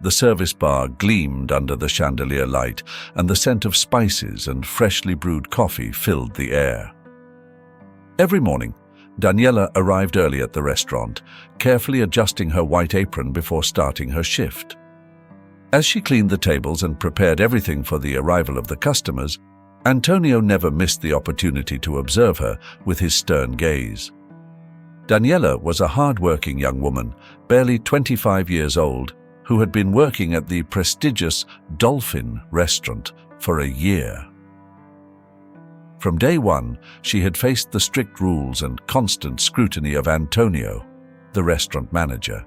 The service bar gleamed under the chandelier light, and the scent of spices and freshly brewed coffee filled the air. Every morning, Daniela arrived early at the restaurant, carefully adjusting her white apron before starting her shift. As she cleaned the tables and prepared everything for the arrival of the customers, Antonio never missed the opportunity to observe her with his stern gaze. Daniela was a hard-working young woman, barely 25 years old, who had been working at the prestigious Dolphin restaurant for a year. From day one, she had faced the strict rules and constant scrutiny of Antonio, the restaurant manager.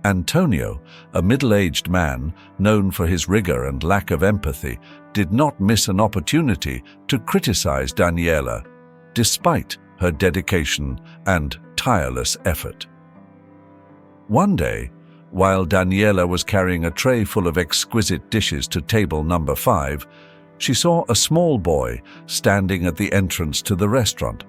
Antonio, a middle-aged man known for his rigor and lack of empathy, did not miss an opportunity to criticize Daniela, despite her dedication and tireless effort. One day, while Daniela was carrying a tray full of exquisite dishes to table number 5, she saw a small boy standing at the entrance to the restaurant.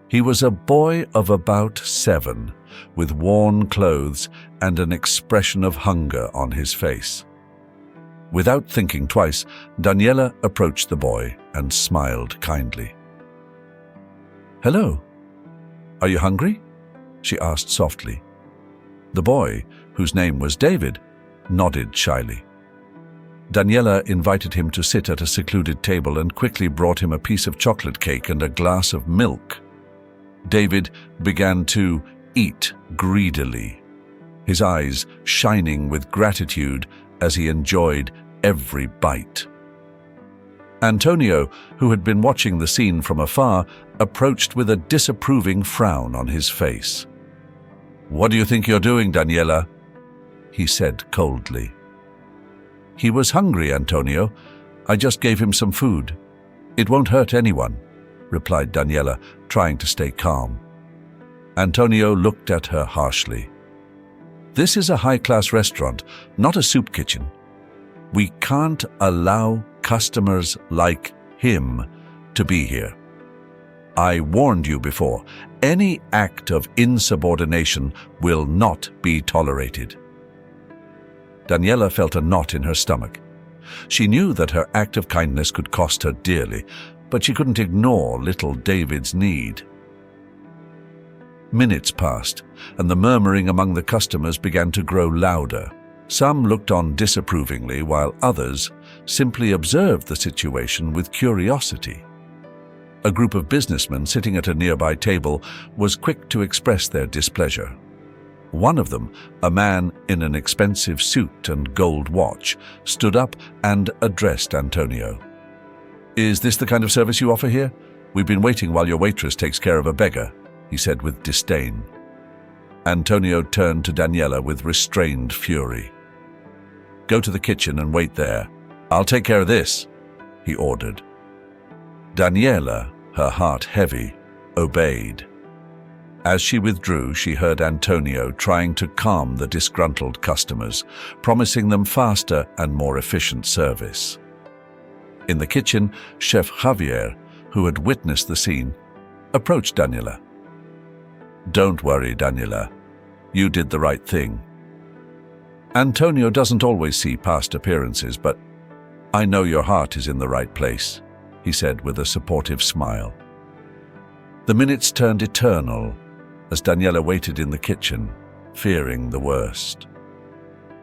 He was a boy of about 7, with worn clothes and an expression of hunger on his face. Without thinking twice, Daniela approached the boy and smiled kindly. "Hello. Are you hungry?" she asked softly. The boy, whose name was David, nodded shyly. Daniela invited him to sit at a secluded table and quickly brought him a piece of chocolate cake and a glass of milk. David began to eat greedily, his eyes shining with gratitude as he enjoyed every bite. Antonio, who had been watching the scene from afar, approached with a disapproving frown on his face. "What do you think you're doing, Daniela?" he said coldly. "He was hungry, Antonio. I just gave him some food. It won't hurt anyone," replied Daniela, trying to stay calm. Antonio looked at her harshly. "This is a high-class restaurant, not a soup kitchen. We can't allow customers like him to be here. I warned you before, any act of insubordination will not be tolerated." Daniela felt a knot in her stomach. She knew that her act of kindness could cost her dearly, but she couldn't ignore little David's need. Minutes passed, and the murmuring among the customers began to grow louder. Some looked on disapprovingly, while others simply observed the situation with curiosity. A group of businessmen sitting at a nearby table was quick to express their displeasure. One of them, a man in an expensive suit and gold watch, stood up and addressed Antonio. "Is this the kind of service you offer here? We've been waiting while your waitress takes care of a beggar," he said with disdain. Antonio turned to Daniela with restrained fury. "Go to the kitchen and wait there. I'll take care of this," he ordered. Daniela, her heart heavy, obeyed. As she withdrew, she heard Antonio trying to calm the disgruntled customers, promising them faster and more efficient service. In the kitchen, Chef Javier, who had witnessed the scene, approached Daniela. "Don't worry, Daniela. You did the right thing. Antonio doesn't always see past appearances, but I know your heart is in the right place," he said with a supportive smile. The minutes turned eternal as Daniela waited in the kitchen, fearing the worst.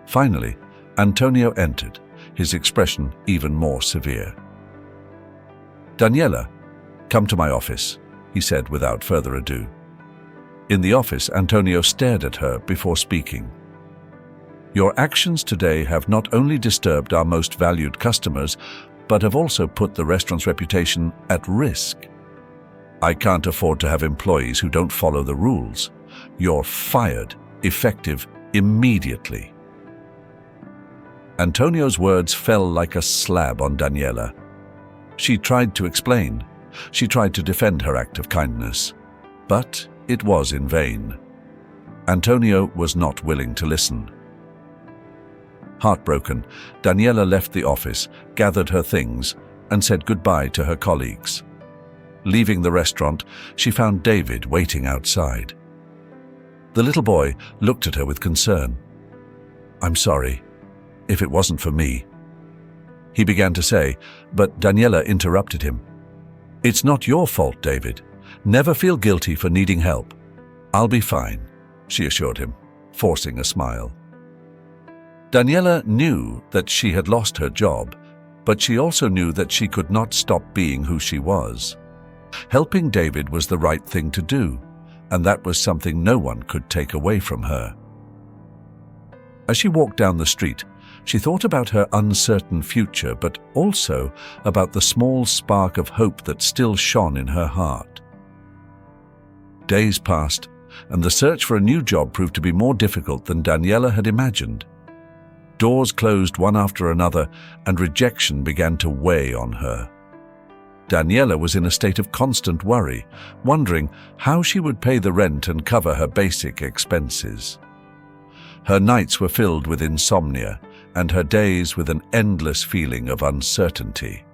Finally, Antonio entered, his expression even more severe. "Daniela, come to my office," he said without further ado. In the office, Antonio stared at her before speaking. "Your actions today have not only disturbed our most valued customers, but have also put the restaurant's reputation at risk. I can't afford to have employees who don't follow the rules. You're fired, effective immediately." Antonio's words fell like a slab on Daniela. She tried to explain. She tried to defend her act of kindness. But it was in vain. Antonio was not willing to listen. Heartbroken, Daniela left the office, gathered her things, and said goodbye to her colleagues. Leaving the restaurant, she found David waiting outside. The little boy looked at her with concern. I'm sorry. If it wasn't for me. He began to say, but Daniela interrupted him. It's not your fault, David. Never feel guilty for needing help. I'll be fine, she assured him, forcing a smile. Daniela knew that she had lost her job, but she also knew that she could not stop being who she was. Helping David was the right thing to do, and that was something no one could take away from her. As she walked down the street, she thought about her uncertain future, but also about the small spark of hope that still shone in her heart. Days passed, and the search for a new job proved to be more difficult than Daniela had imagined. Doors closed one after another, and rejection began to weigh on her. Daniela was in a state of constant worry, wondering how she would pay the rent and cover her basic expenses. Her nights were filled with insomnia, and her days with an endless feeling of uncertainty.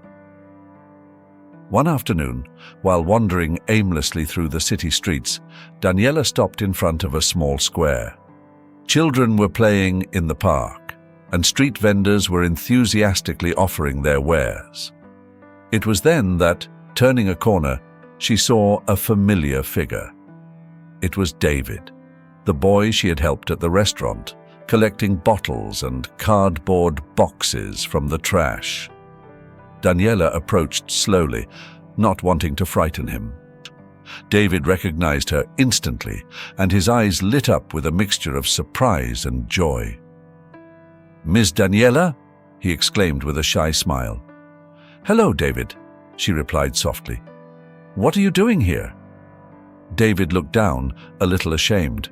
One afternoon, while wandering aimlessly through the city streets, Daniela stopped in front of a small square. Children were playing in the park, and street vendors were enthusiastically offering their wares. It was then that, turning a corner, she saw a familiar figure. It was David, the boy she had helped at the restaurant, collecting bottles and cardboard boxes from the trash. Daniela approached slowly, not wanting to frighten him. David recognized her instantly, and his eyes lit up with a mixture of surprise and joy. "Miss Daniela?" he exclaimed with a shy smile. "Hello, David," she replied softly. "What are you doing here?" David looked down, a little ashamed.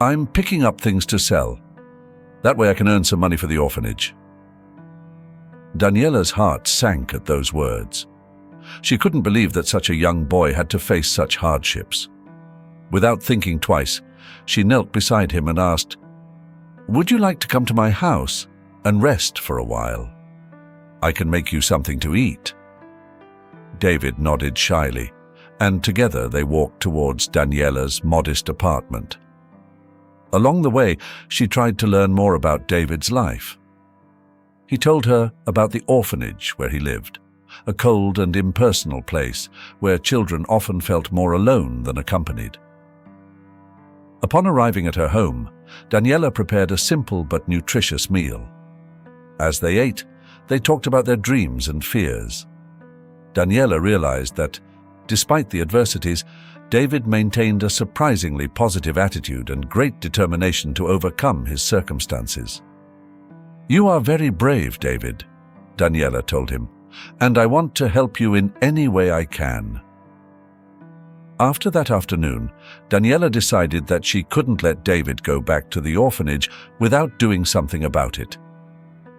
"I'm picking up things to sell. That way I can earn some money for the orphanage." Daniela's heart sank at those words. She couldn't believe that such a young boy had to face such hardships. Without thinking twice, she knelt beside him and asked, "Would you like to come to my house and rest for a while? I can make you something to eat." David nodded shyly, and together they walked towards Daniela's modest apartment. Along the way, she tried to learn more about David's life. He told her about the orphanage where he lived, a cold and impersonal place where children often felt more alone than accompanied. Upon arriving at her home, Daniela prepared a simple but nutritious meal. As they ate, they talked about their dreams and fears. Daniela realized that, despite the adversities, David maintained a surprisingly positive attitude and great determination to overcome his circumstances. "You are very brave, David," Daniela told him, "and I want to help you in any way I can." After that afternoon, Daniela decided that she couldn't let David go back to the orphanage without doing something about it.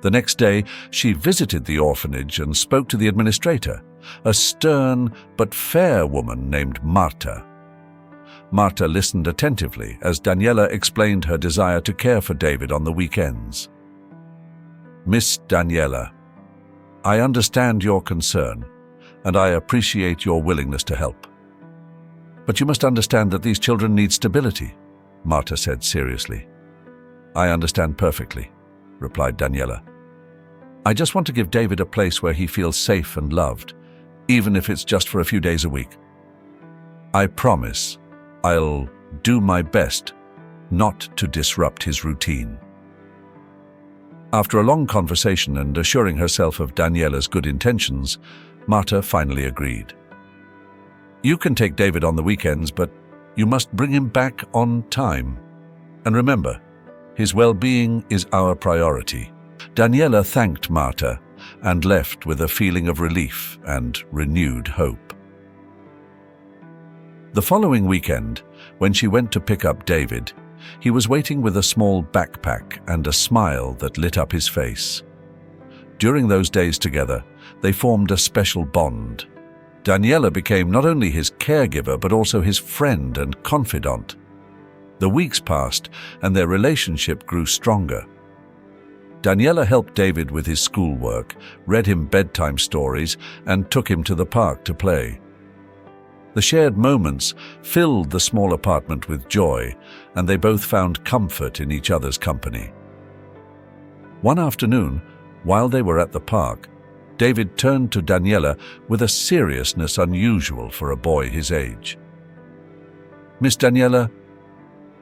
The next day, she visited the orphanage and spoke to the administrator, a stern but fair woman named Marta. Marta listened attentively as Daniela explained her desire to care for David on the weekends. "Miss Daniela, I understand your concern, and I appreciate your willingness to help. But you must understand that these children need stability," Marta said seriously. "I understand perfectly," replied Daniela. "I just want to give David a place where he feels safe and loved, even if it's just for a few days a week. I promise I'll do my best not to disrupt his routine." After a long conversation and assuring herself of Daniela's good intentions, Marta finally agreed. "You can take David on the weekends, but you must bring him back on time. And remember, his well-being is our priority." Daniela thanked Marta and left with a feeling of relief and renewed hope. The following weekend, when she went to pick up David, he was waiting with a small backpack and a smile that lit up his face. During those days together, they formed a special bond. Daniela became not only his caregiver but also his friend and confidant. The weeks passed and their relationship grew stronger. Daniela helped David with his schoolwork, read him bedtime stories, and took him to the park to play. The shared moments filled the small apartment with joy, and they both found comfort in each other's company. One afternoon, while they were at the park, David turned to Daniela with a seriousness unusual for a boy his age. "Miss Daniela,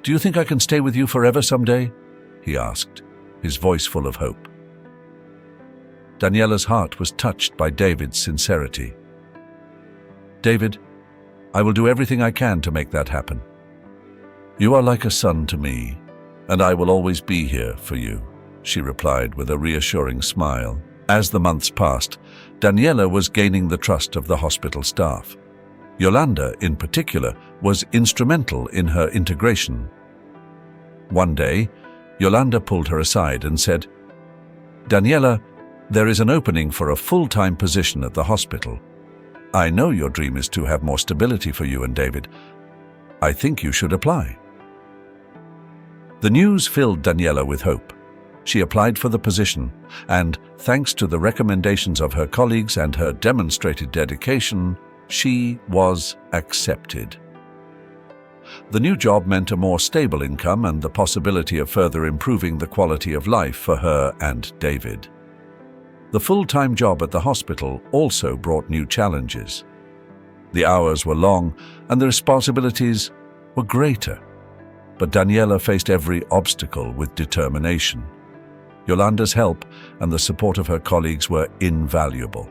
do you think I can stay with you forever someday?" he asked, his voice full of hope. Daniela's heart was touched by David's sincerity. "David, I will do everything I can to make that happen. You are like a son to me, and I will always be here for you," she replied with a reassuring smile. As the months passed, Daniela was gaining the trust of the hospital staff. Yolanda, in particular, was instrumental in her integration. One day, Yolanda pulled her aside and said, "Daniela, there is an opening for a full-time position at the hospital. I know your dream is to have more stability for you and David. I think you should apply." The news filled Daniela with hope. She applied for the position, and thanks to the recommendations of her colleagues and her demonstrated dedication, she was accepted. The new job meant a more stable income and the possibility of further improving the quality of life for her and David. The full-time job at the hospital also brought new challenges. The hours were long and the responsibilities were greater, but Daniela faced every obstacle with determination. Yolanda's help and the support of her colleagues were invaluable.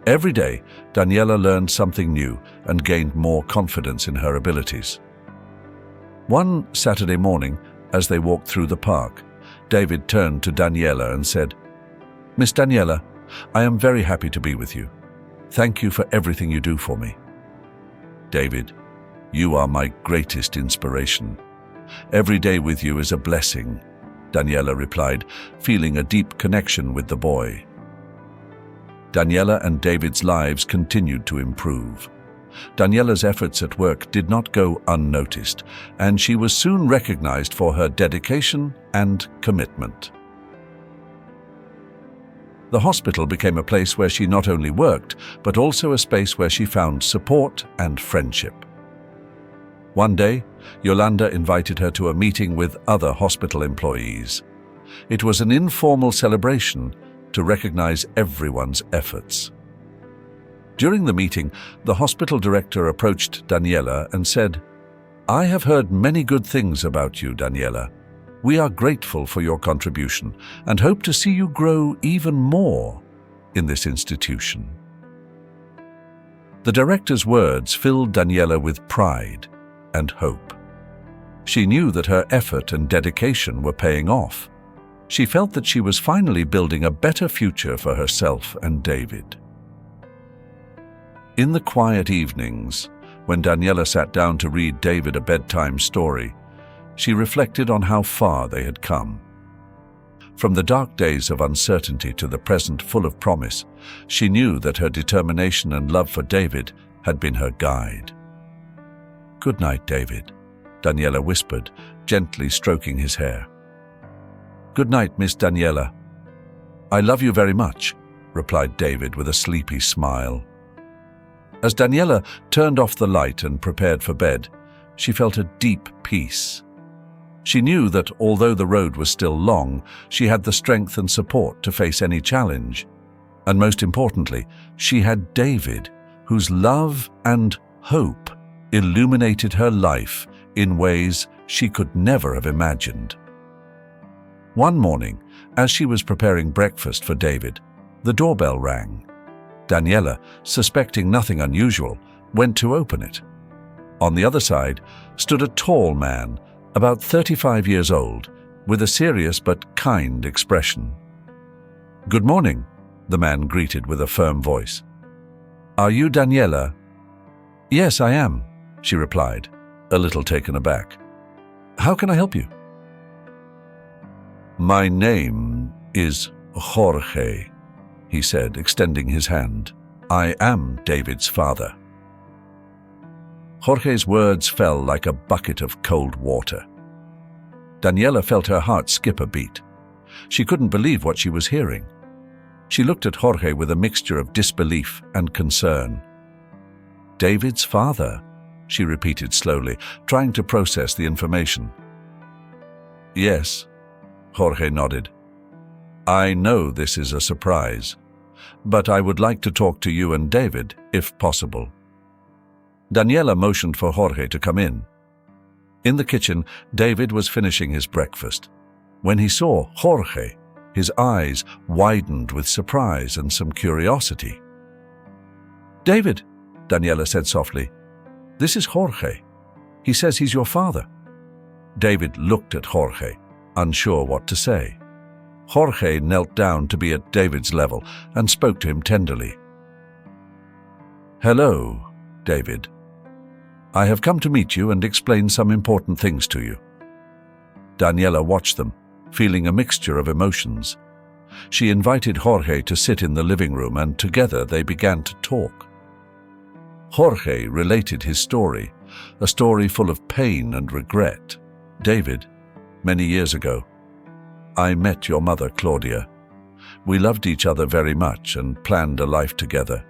Every day, Daniela learned something new and gained more confidence in her abilities. One Saturday morning, as they walked through the park, David turned to Daniela and said, "Miss Daniela, I am very happy to be with you. Thank you for everything you do for me." "David, you are my greatest inspiration. Every day with you is a blessing," Daniela replied, feeling a deep connection with the boy. Daniela and David's lives continued to improve. Daniela's efforts at work did not go unnoticed, and she was soon recognized for her dedication and commitment. The hospital became a place where she not only worked, but also a space where she found support and friendship. One day, Yolanda invited her to a meeting with other hospital employees. It was an informal celebration to recognize everyone's efforts. During the meeting, the hospital director approached Daniela and said, "I have heard many good things about you, Daniela. We are grateful for your contribution and hope to see you grow even more in this institution." The director's words filled Daniela with pride and hope. She knew that her effort and dedication were paying off. She felt that she was finally building a better future for herself and David. In the quiet evenings, when Daniela sat down to read David a bedtime story, she reflected on how far they had come. From the dark days of uncertainty to the present full of promise, she knew that her determination and love for David had been her guide. "Good night, David," Daniela whispered, gently stroking his hair. "Good night, Miss Daniela." "I love you very much," replied David with a sleepy smile. As Daniela turned off the light and prepared for bed, she felt a deep peace. She knew that although the road was still long, she had the strength and support to face any challenge. And most importantly, she had David, whose love and hope illuminated her life in ways she could never have imagined. One morning, as she was preparing breakfast for David, the doorbell rang. Daniela, suspecting nothing unusual, went to open it. On the other side stood a tall man, about 35 years old, with a serious but kind expression. "Good morning," the man greeted with a firm voice. "Are you Daniela?" "Yes, I am," she replied, a little taken aback. "How can I help you?" "My name is Jorge," he said, extending his hand. "I am David's father." Jorge's words fell like a bucket of cold water. Daniela felt her heart skip a beat. She couldn't believe what she was hearing. She looked at Jorge with a mixture of disbelief and concern. "David's father," she repeated slowly, trying to process the information. "Yes," Jorge nodded. I know this is a surprise, but I would like to talk to you and David, if possible. Daniela motioned for Jorge to come in. In the kitchen, David was finishing his breakfast. When he saw Jorge, his eyes widened with surprise and some curiosity. "David," Daniela said softly, "this is Jorge. He says he's your father." David looked at Jorge, unsure what to say. Jorge knelt down to be at David's level and spoke to him tenderly. "Hello, David. I have come to meet you and explain some important things to you." Daniela watched them, feeling a mixture of emotions. She invited Jorge to sit in the living room, and together they began to talk. Jorge related his story, a story full of pain and regret. "David, many years ago, I met your mother, Claudia. We loved each other very much and planned a life together.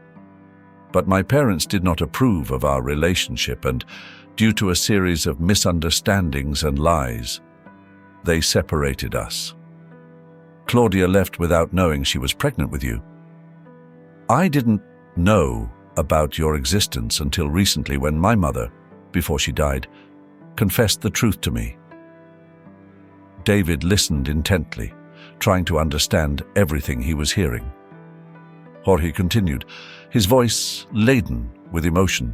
But my parents did not approve of our relationship, and due to a series of misunderstandings and lies, they separated us. Claudia left without knowing she was pregnant with you. I didn't know about your existence until recently, when my mother, before she died, confessed the truth to me." David listened intently, trying to understand everything he was hearing. Jorge continued, his voice laden with emotion.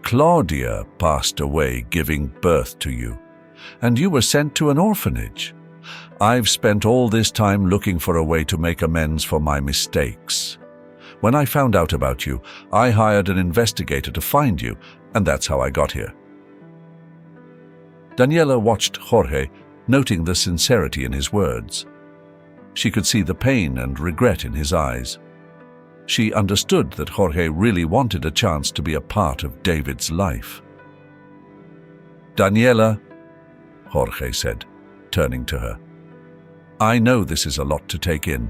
"Claudia passed away giving birth to you, and you were sent to an orphanage. I've spent all this time looking for a way to make amends for my mistakes. When I found out about you, I hired an investigator to find you, and that's how I got here." Daniela watched Jorge, noting the sincerity in his words. She could see the pain and regret in his eyes. She understood that Jorge really wanted a chance to be a part of David's life. "Daniela," Jorge said, turning to her, "I know this is a lot to take in,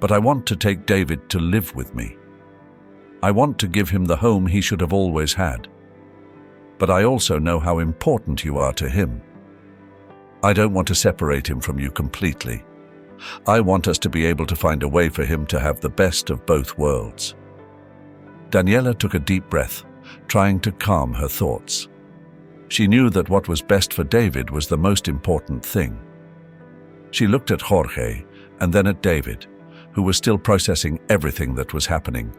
but I want to take David to live with me. I want to give him the home he should have always had. But I also know how important you are to him. I don't want to separate him from you completely. I want us to be able to find a way for him to have the best of both worlds." Daniela took a deep breath, trying to calm her thoughts. She knew that what was best for David was the most important thing. She looked at Jorge and then at David, who was still processing everything that was happening.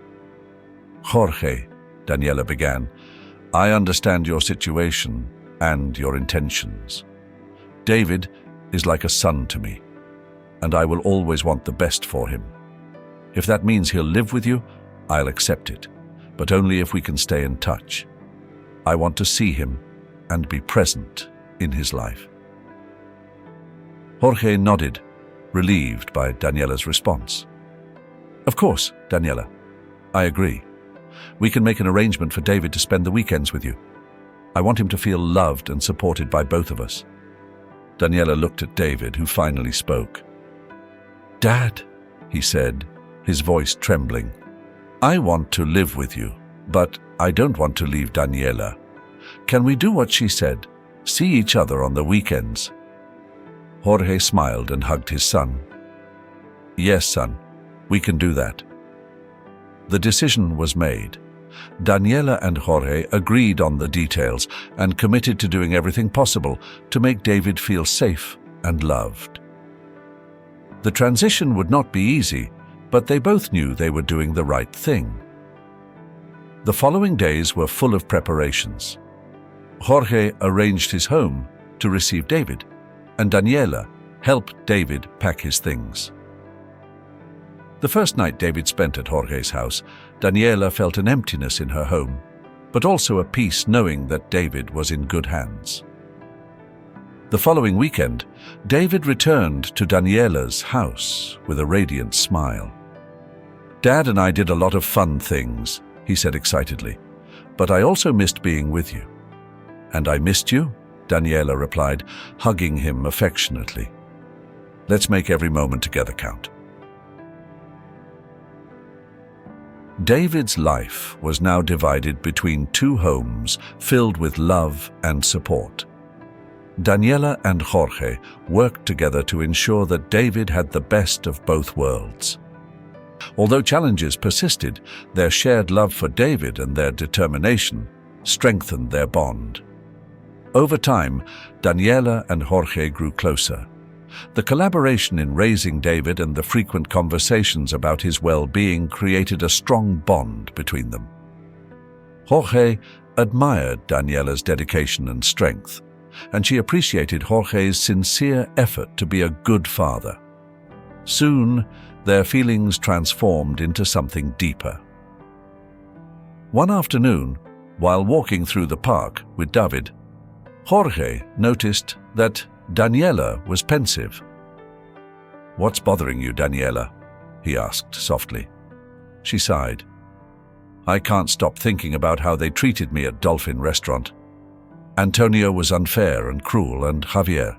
"Jorge," Daniela began, "I understand your situation and your intentions. David is like a son to me, and I will always want the best for him. If that means he'll live with you, I'll accept it, but only if we can stay in touch. I want to see him and be present in his life." Jorge nodded, relieved by Daniela's response. "Of course, Daniela. I agree. We can make an arrangement for David to spend the weekends with you. I want him to feel loved and supported by both of us." Daniela looked at David, who finally spoke. "Dad," he said, his voice trembling, "I want to live with you, but I don't want to leave Daniela. Can we do what she said? See each other on the weekends?" Jorge smiled and hugged his son. "Yes, son, we can do that." The decision was made. Daniela and Jorge agreed on the details and committed to doing everything possible to make David feel safe and loved. The transition would not be easy, but they both knew they were doing the right thing. The following days were full of preparations. Jorge arranged his home to receive David, and Daniela helped David pack his things. The first night David spent at Jorge's house, Daniela felt an emptiness in her home, but also a peace knowing that David was in good hands. The following weekend, David returned to Daniela's house with a radiant smile. "Dad and I did a lot of fun things," he said excitedly, "but I also missed being with you." "And I missed you," Daniela replied, hugging him affectionately. "Let's make every moment together count." David's life was now divided between two homes filled with love and support. Daniela and Jorge worked together to ensure that David had the best of both worlds. Although challenges persisted, their shared love for David and their determination strengthened their bond. Over time, Daniela and Jorge grew closer. The collaboration in raising David and the frequent conversations about his well-being created a strong bond between them. Jorge admired Daniela's dedication and strength, and she appreciated Jorge's sincere effort to be a good father. Soon, their feelings transformed into something deeper. One afternoon, while walking through the park with David, Jorge noticed that Daniela was pensive. "What's bothering you, Daniela?" he asked softly. She sighed. "I can't stop thinking about how they treated me at Dolphin Restaurant. Antonio was unfair and cruel, and Javier."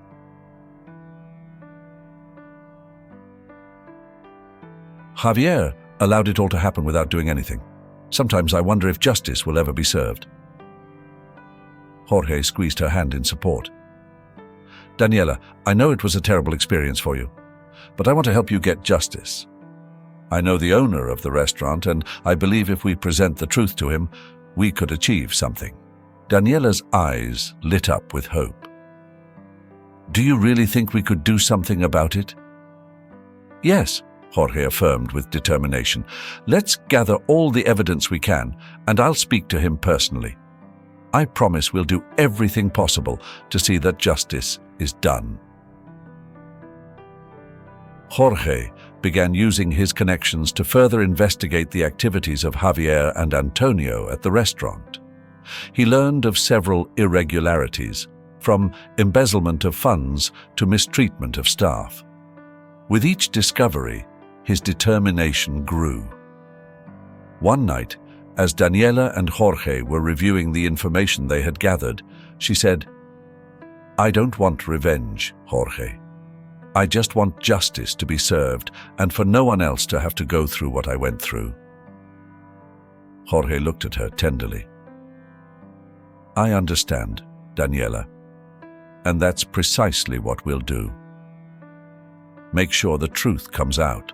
"Javier allowed it all to happen without doing anything. Sometimes I wonder if justice will ever be served." Jorge squeezed her hand in support. "Daniela, I know it was a terrible experience for you, but I want to help you get justice. I know the owner of the restaurant, and I believe if we present the truth to him, we could achieve something." Daniela's eyes lit up with hope. "Do you really think we could do something about it?" "Yes," Jorge affirmed with determination. "Let's gather all the evidence we can, and I'll speak to him personally. I promise we'll do everything possible to see that justice is done." Jorge began using his connections to further investigate the activities of Javier and Antonio at the restaurant. He learned of several irregularities, from embezzlement of funds to mistreatment of staff. With each discovery, his determination grew. One night, as Daniela and Jorge were reviewing the information they had gathered, she said, "I don't want revenge, Jorge. I just want justice to be served and for no one else to have to go through what I went through." Jorge looked at her tenderly. "I understand, Daniela, and that's precisely what we'll do. Make sure the truth comes out."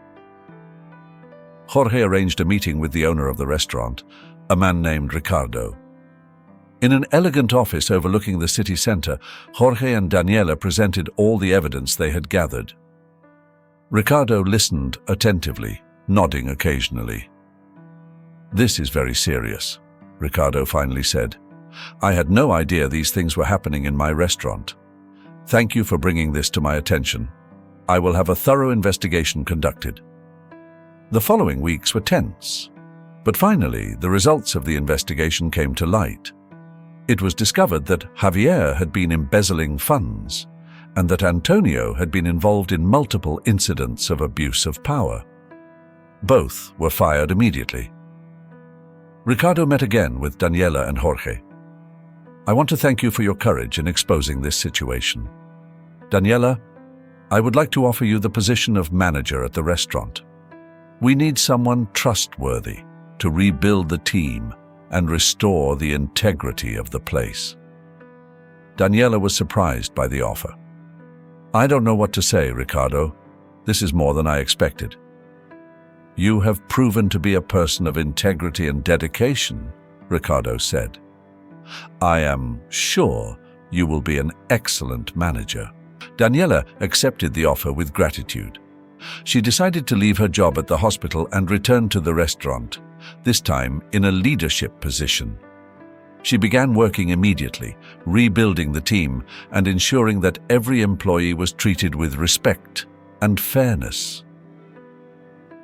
Jorge arranged a meeting with the owner of the restaurant, a man named Ricardo. In an elegant office overlooking the city center, Jorge and Daniela presented all the evidence they had gathered. Ricardo listened attentively, nodding occasionally. "This is very serious," Ricardo finally said. "I had no idea these things were happening in my restaurant. Thank you for bringing this to my attention. I will have a thorough investigation conducted." The following weeks were tense, but finally the results of the investigation came to light. It was discovered that Javier had been embezzling funds, and that Antonio had been involved in multiple incidents of abuse of power. Both were fired immediately. Ricardo met again with Daniela and Jorge. "I want to thank you for your courage in exposing this situation. Daniela, I would like to offer you the position of manager at the restaurant. We need someone trustworthy to rebuild the team and restore the integrity of the place." Daniela was surprised by the offer. "I don't know what to say, Ricardo. This is more than I expected." "You have proven to be a person of integrity and dedication," Ricardo said. "I am sure you will be an excellent manager." Daniela accepted the offer with gratitude. She decided to leave her job at the hospital and return to the restaurant, this time in a leadership position. She began working immediately, rebuilding the team and ensuring that every employee was treated with respect and fairness.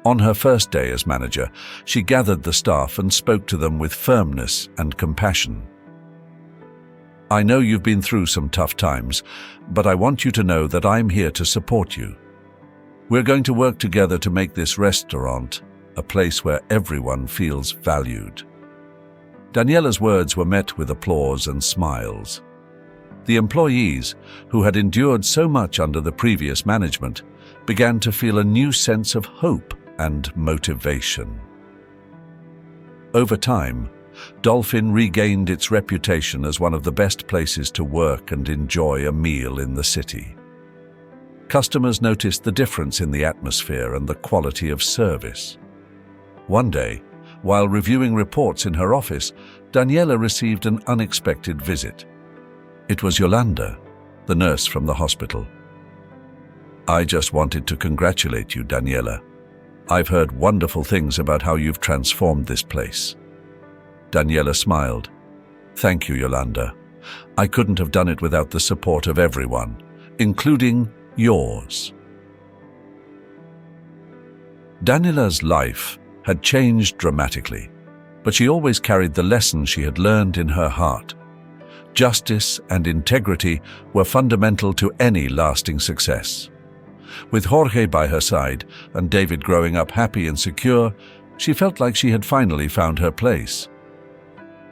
On her first day as manager, she gathered the staff and spoke to them with firmness and compassion. "I know you've been through some tough times, but I want you to know that I'm here to support you. We're going to work together to make this restaurant a place where everyone feels valued." Daniela's words were met with applause and smiles. The employees, who had endured so much under the previous management, began to feel a new sense of hope and motivation. Over time, Dolphin regained its reputation as one of the best places to work and enjoy a meal in the city. Customers noticed the difference in the atmosphere and the quality of service. One day, while reviewing reports in her office, Daniela received an unexpected visit. It was Yolanda, the nurse from the hospital. "I just wanted to congratulate you, Daniela. I've heard wonderful things about how you've transformed this place." Daniela smiled. "Thank you, Yolanda. I couldn't have done it without the support of everyone, including yours." Daniela's life had changed dramatically, but she always carried the lessons she had learned in her heart. Justice and integrity were fundamental to any lasting success. With Jorge by her side and David growing up happy and secure, she felt like she had finally found her place.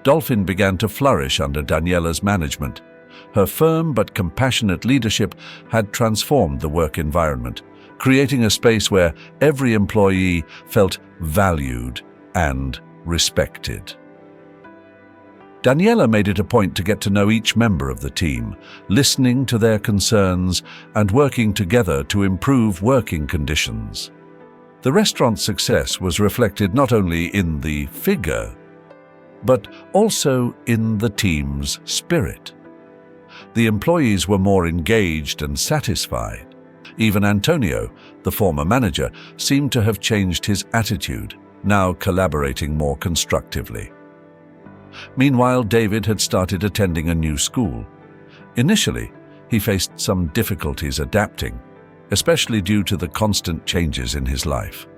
Dolphin began to flourish under Daniela's management. Her firm but compassionate leadership had transformed the work environment, creating a space where every employee felt valued and respected. Daniela made it a point to get to know each member of the team, listening to their concerns and working together to improve working conditions. The restaurant's success was reflected not only in the figure, but also in the team's spirit. The employees were more engaged and satisfied. Even Antonio, the former manager, seemed to have changed his attitude, now collaborating more constructively. Meanwhile, David had started attending a new school. Initially, he faced some difficulties adapting, especially due to the constant changes in his life.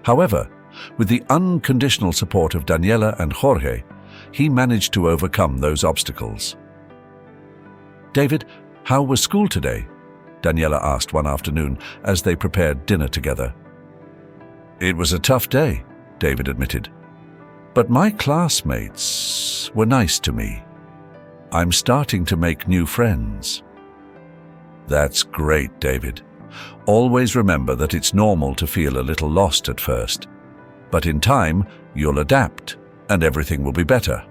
However, with the unconditional support of Daniela and Jorge, he managed to overcome those obstacles. "David, how was school today?" Daniela asked one afternoon as they prepared dinner together. "It was a tough day," David admitted. "But my classmates were nice to me. I'm starting to make new friends." "That's great, David. Always remember that it's normal to feel a little lost at first. But in time, you'll adapt, and everything will be better,"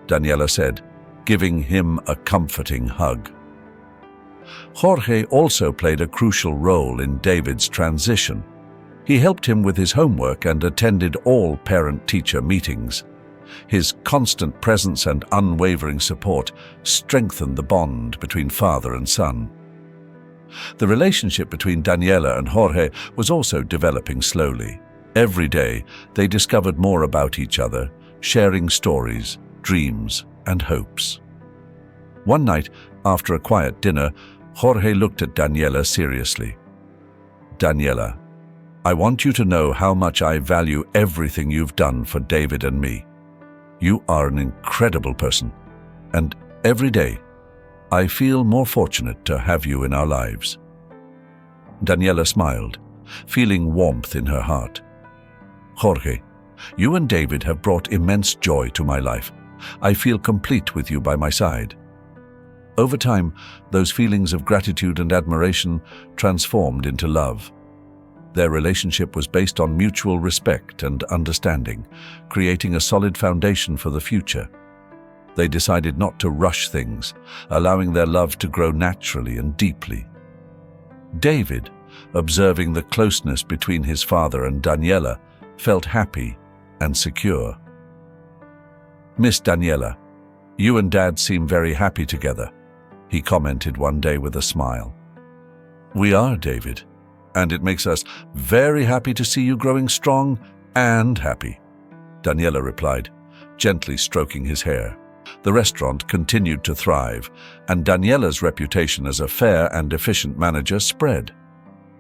Daniela said, giving him a comforting hug. Jorge also played a crucial role in David's transition. He helped him with his homework and attended all parent-teacher meetings. His constant presence and unwavering support strengthened the bond between father and son. The relationship between Daniela and Jorge was also developing slowly. Every day, they discovered more about each other, sharing stories, dreams, and hopes. One night, after a quiet dinner, Jorge looked at Daniela seriously. "Daniela, I want you to know how much I value everything you've done for David and me. You are an incredible person, and every day, I feel more fortunate to have you in our lives." Daniela smiled, feeling warmth in her heart. "Jorge, you and David have brought immense joy to my life. I feel complete with you by my side." Over time, those feelings of gratitude and admiration transformed into love. Their relationship was based on mutual respect and understanding, creating a solid foundation for the future. They decided not to rush things, allowing their love to grow naturally and deeply. David, observing the closeness between his father and Daniela, felt happy and secure. "Miss Daniela, you and Dad seem very happy together," he commented one day with a smile. "We are, David, and it makes us very happy to see you growing strong and happy," Daniela replied, gently stroking his hair. The restaurant continued to thrive, and Daniela's reputation as a fair and efficient manager spread.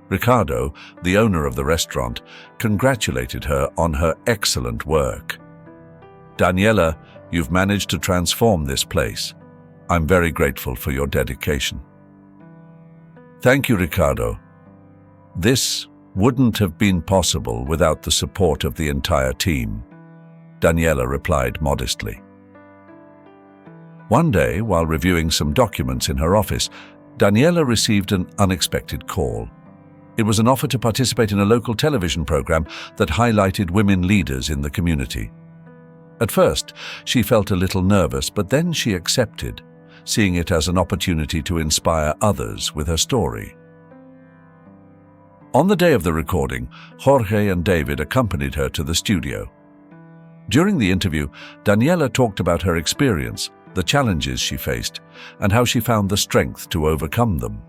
Ricardo, the owner of the restaurant, congratulated her on her excellent work. "Daniela, you've managed to transform this place. I'm very grateful for your dedication." "Thank you, Ricardo. This wouldn't have been possible without the support of the entire team," Daniela replied modestly. One day, while reviewing some documents in her office, Daniela received an unexpected call. It was an offer to participate in a local television program that highlighted women leaders in the community. At first, she felt a little nervous, but then she accepted, seeing it as an opportunity to inspire others with her story. On the day of the recording, Jorge and David accompanied her to the studio. During the interview, Daniela talked about her experience, the challenges she faced, and how she found the strength to overcome them.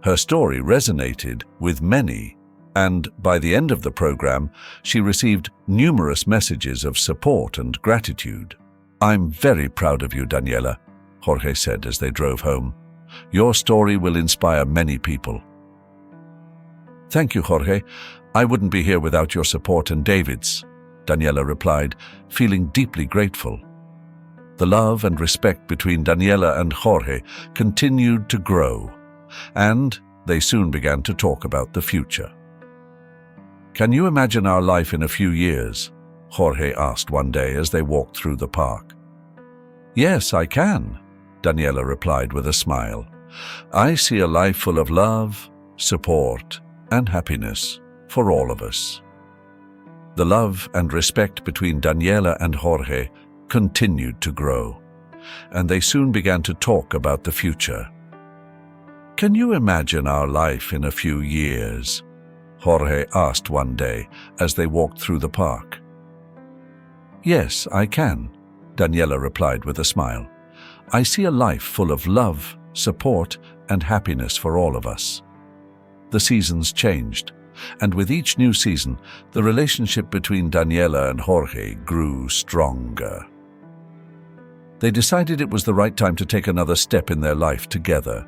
Her story resonated with many, and by the end of the program, she received numerous messages of support and gratitude. "I'm very proud of you, Daniela," Jorge said as they drove home. "Your story will inspire many people." "Thank you, Jorge. I wouldn't be here without your support and David's," Daniela replied, feeling deeply grateful. The love and respect between Daniela and Jorge continued to grow, and they soon began to talk about the future. "Can you imagine our life in a few years?" Jorge asked one day as they walked through the park. "Yes, I can," Daniela replied with a smile. "I see a life full of love, support, and happiness for all of us." The love and respect between Daniela and Jorge continued to grow, and they soon began to talk about the future. "Can you imagine our life in a few years?" Jorge asked one day as they walked through the park. "Yes, I can," Daniela replied with a smile. "I see a life full of love, support, and happiness for all of us." The seasons changed, and with each new season, the relationship between Daniela and Jorge grew stronger. They decided it was the right time to take another step in their life together.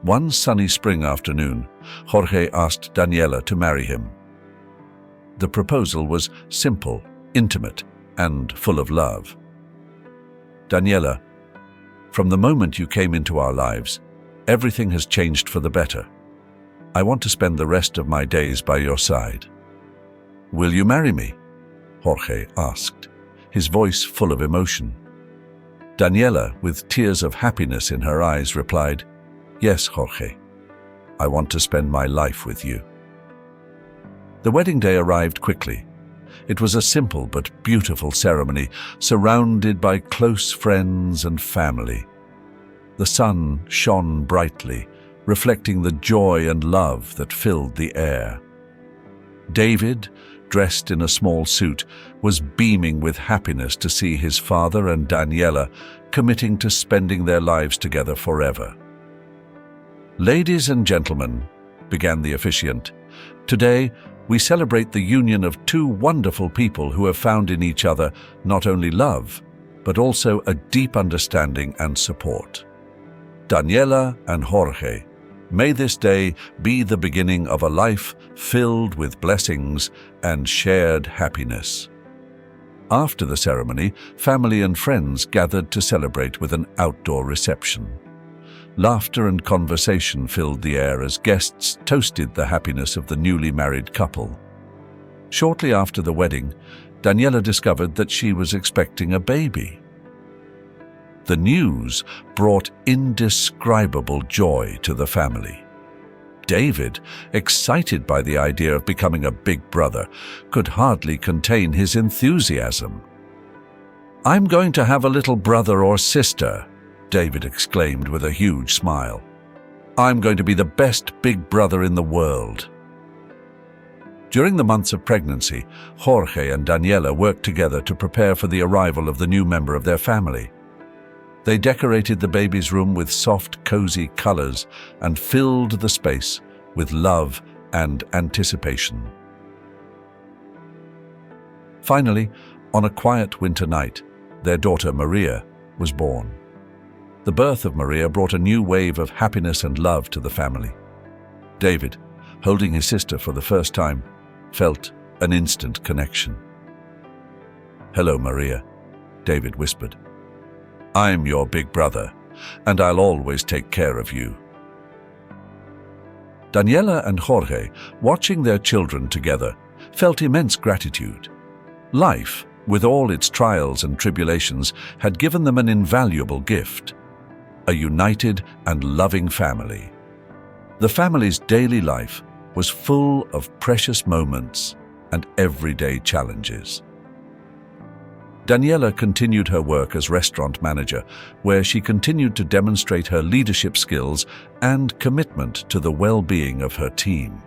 One sunny spring afternoon, Jorge asked Daniela to marry him. The proposal was simple, intimate, and full of love. "Daniela, from the moment you came into our lives, everything has changed for the better. I want to spend the rest of my days by your side. Will you marry me?" Jorge asked, his voice full of emotion. Daniela, with tears of happiness in her eyes, replied, "Yes, Jorge. I want to spend my life with you." The wedding day arrived quickly. It was a simple but beautiful ceremony, surrounded by close friends and family. The sun shone brightly, reflecting the joy and love that filled the air. David, dressed in a small suit, was beaming with happiness to see his father and Daniela committing to spending their lives together forever. "Ladies and gentlemen," began the officiant, "today we celebrate the union of two wonderful people who have found in each other not only love, but also a deep understanding and support. Daniela and Jorge, may this day be the beginning of a life filled with blessings and shared happiness." After the ceremony, family and friends gathered to celebrate with an outdoor reception. Laughter and conversation filled the air as guests toasted the happiness of the newly married couple. Shortly after the wedding, Daniela discovered that she was expecting a baby. The news brought indescribable joy to the family. David, excited by the idea of becoming a big brother, could hardly contain his enthusiasm. "I'm going to have a little brother or sister," David exclaimed with a huge smile. "I'm going to be the best big brother in the world." During the months of pregnancy, Jorge and Daniela worked together to prepare for the arrival of the new member of their family. They decorated the baby's room with soft, cozy colors and filled the space with love and anticipation. Finally, on a quiet winter night, their daughter Maria was born. The birth of Maria brought a new wave of happiness and love to the family. David, holding his sister for the first time, felt an instant connection. "Hello, Maria," David whispered. "I'm your big brother, and I'll always take care of you." Daniela and Jorge, watching their children together, felt immense gratitude. Life, with all its trials and tribulations, had given them an invaluable gift: a united and loving family. The family's daily life was full of precious moments and everyday challenges. Daniela continued her work as restaurant manager, where she continued to demonstrate her leadership skills and commitment to the well-being of her team.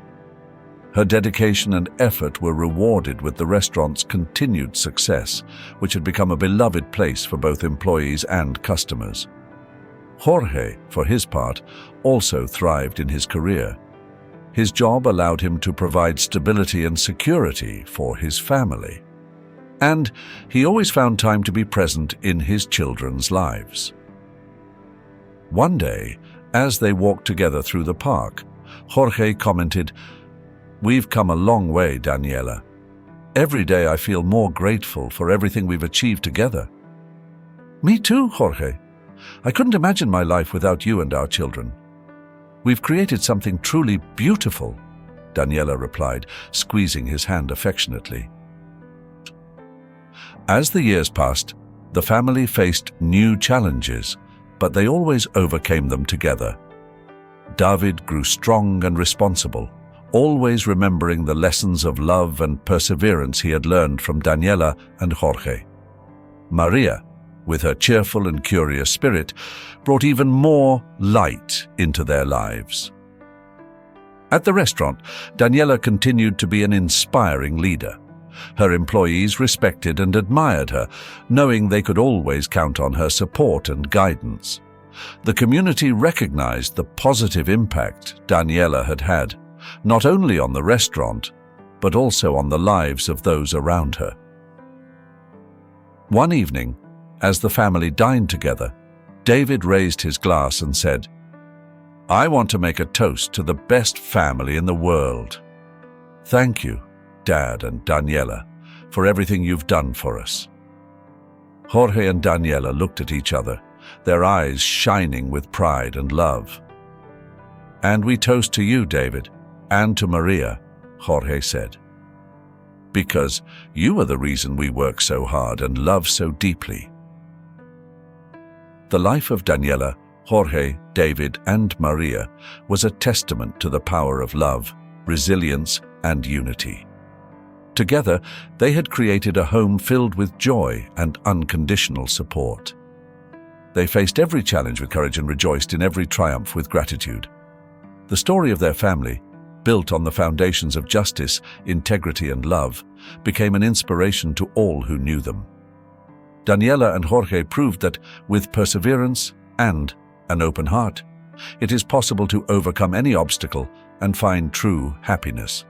Her dedication and effort were rewarded with the restaurant's continued success, which had become a beloved place for both employees and customers. Jorge, for his part, also thrived in his career. His job allowed him to provide stability and security for his family. And he always found time to be present in his children's lives. One day, as they walked together through the park, Jorge commented, "We've come a long way, Daniela. Every day I feel more grateful for everything we've achieved together." "Me too, Jorge. I couldn't imagine my life without you and our children. We've created something truly beautiful," Daniela replied, squeezing his hand affectionately. As the years passed, the family faced new challenges, but they always overcame them together. David grew strong and responsible, always remembering the lessons of love and perseverance he had learned from Daniela and Jorge. Maria, with her cheerful and curious spirit, brought even more light into their lives. At the restaurant, Daniela continued to be an inspiring leader. Her employees respected and admired her, knowing they could always count on her support and guidance. The community recognized the positive impact Daniela had had, not only on the restaurant, but also on the lives of those around her. One evening, as the family dined together, David raised his glass and said, "I want to make a toast to the best family in the world. Thank you, Dad and Daniela, for everything you've done for us." Jorge and Daniela looked at each other, their eyes shining with pride and love. "And we toast to you, David, and to Maria," Jorge said, "because you are the reason we work so hard and love so deeply." The life of Daniela, Jorge, David, and Maria was a testament to the power of love, resilience, and unity. Together, they had created a home filled with joy and unconditional support. They faced every challenge with courage and rejoiced in every triumph with gratitude. The story of their family, built on the foundations of justice, integrity, and love, became an inspiration to all who knew them. Daniela and Jorge proved that, with perseverance and an open heart, it is possible to overcome any obstacle and find true happiness.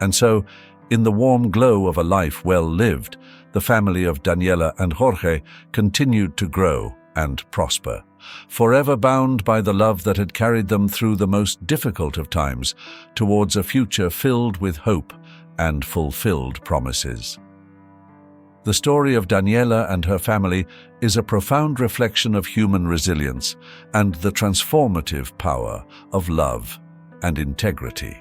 And so, in the warm glow of a life well lived, the family of Daniela and Jorge continued to grow and prosper, forever bound by the love that had carried them through the most difficult of times towards a future filled with hope and fulfilled promises. The story of Daniela and her family is a profound reflection of human resilience and the transformative power of love and integrity.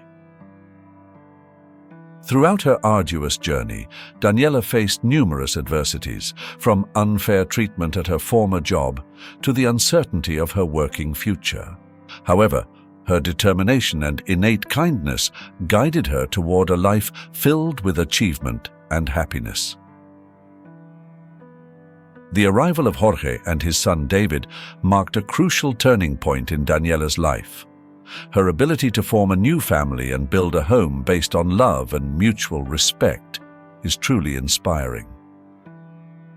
Throughout her arduous journey, Daniela faced numerous adversities, from unfair treatment at her former job to the uncertainty of her working future. However, her determination and innate kindness guided her toward a life filled with achievement and happiness. The arrival of Jorge and his son David marked a crucial turning point in Daniela's life. Her ability to form a new family and build a home based on love and mutual respect is truly inspiring.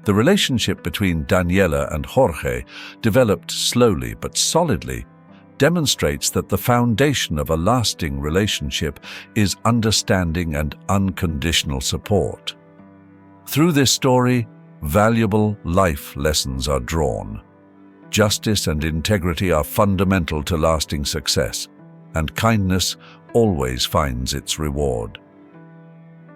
The relationship between Daniela and Jorge, developed slowly but solidly, demonstrates that the foundation of a lasting relationship is understanding and unconditional support. Through this story, valuable life lessons are drawn. Justice and integrity are fundamental to lasting success, and kindness always finds its reward.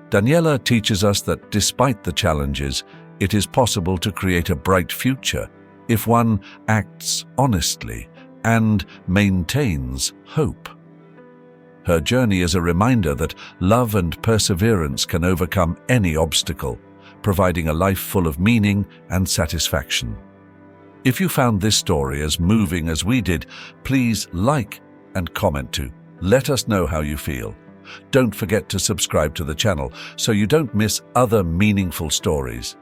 Daniela teaches us that despite the challenges, it is possible to create a bright future if one acts honestly and maintains hope. Her journey is a reminder that love and perseverance can overcome any obstacle, providing a life full of meaning and satisfaction. If you found this story as moving as we did, please like and comment too. Let us know how you feel. Don't forget to subscribe to the channel so you don't miss other meaningful stories.